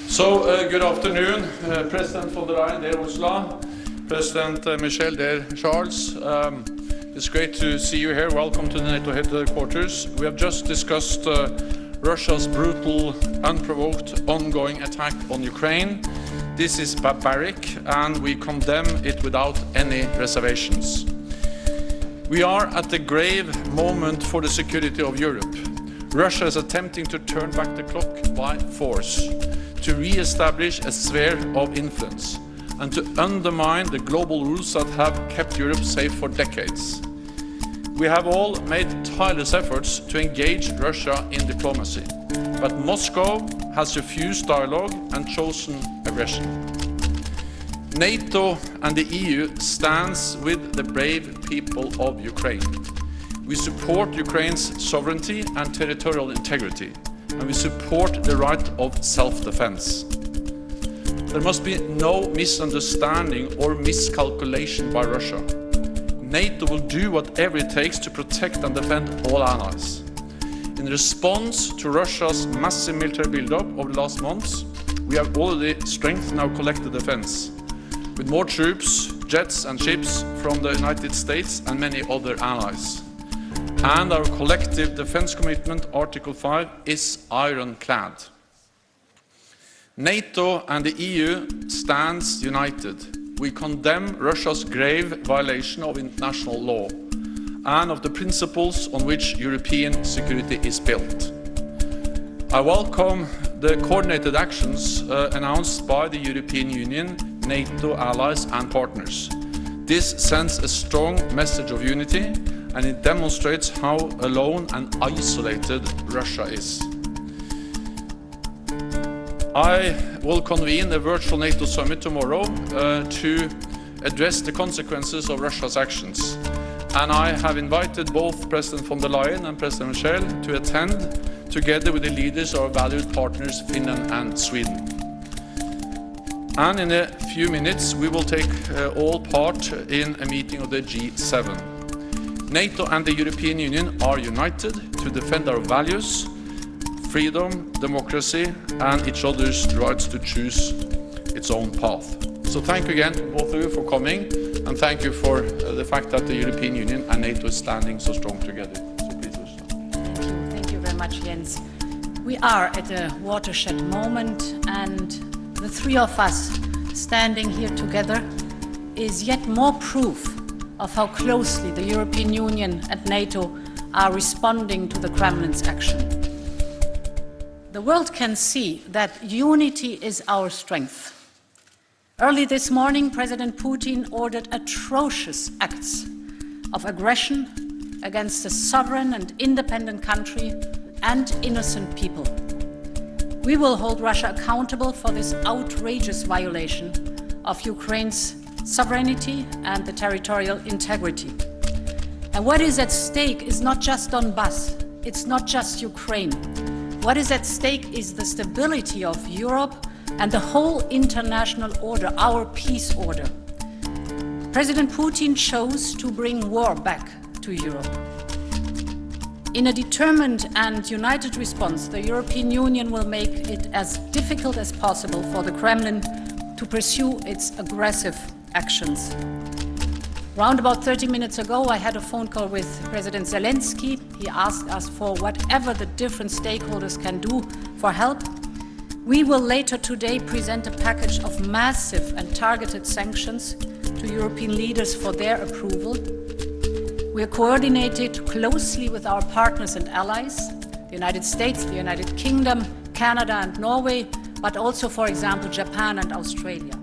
So, good afternoon, President von der Leyen, dear Ursula, President Michel, dear Charles. It's great to see you here. Welcome to the NATO headquarters. We have just discussed Russia's brutal, unprovoked, ongoing attack on Ukraine. This is barbaric, and we condemn it without any reservations. We are at a grave moment for the security of Europe. Russia is attempting to turn back the clock by force, to re-establish a sphere of influence, and to undermine the global rules that have kept Europe safe for decades. We have all made tireless efforts to engage Russia in diplomacy, but Moscow has refused dialogue and chosen aggression. NATO and the EU stands with the brave people of Ukraine. We support Ukraine's sovereignty and territorial integrity, and we support the right of self-defense. There must be no misunderstanding or miscalculation by Russia. NATO will do whatever it takes to protect and defend all allies. In response to Russia's massive military buildup over the last months, we have already strengthened our collective defense, with more troops, jets and ships from the United States and many other allies. And our collective defense commitment, Article 5, is ironclad. NATO and the EU stands united. We condemn Russia's grave violation of international law and of the principles on which European security is built. I welcome the coordinated actions announced by the European Union, NATO allies and partners. This sends a strong message of unity, and it demonstrates how alone and isolated Russia is. I will convene a virtual NATO summit tomorrow to address the consequences of Russia's actions. And I have invited both President von der Leyen and President Michel to attend, together with the leaders of our valued partners Finland and Sweden. And in a few minutes we will take all part in a meeting of the G7. NATO and the European Union are united to defend our values, freedom, democracy, and each other's rights to choose its own path. So thank you again, both of you, for coming, and thank you for the fact that the European Union and NATO is standing so strong together. So please, Ursula. Thank you very much, Jens. We are at a watershed moment, and the three of us standing here together is yet more proof of how closely the European Union and NATO are responding to the Kremlin's action. The world can see that unity is our strength. Early this morning, President Putin ordered atrocious acts of aggression against a sovereign and independent country and innocent people. We will hold Russia accountable for this outrageous violation of Ukraine's sovereignty and the territorial integrity. And what is at stake is not just Donbass, it's not just Ukraine. What is at stake is the stability of Europe and the whole international order, our peace order. President Putin chose to bring war back to Europe. In a determined and united response, the European Union will make it as difficult as possible for the Kremlin to pursue its aggressive actions. Round about 30 minutes ago, I had a phone call with President Zelensky. He asked us for whatever the different stakeholders can do for help. We will later today present a package of massive and targeted sanctions to European leaders for their approval. We are coordinated closely with our partners and allies, the United States, the United Kingdom, Canada and Norway, but also, for example, Japan and Australia.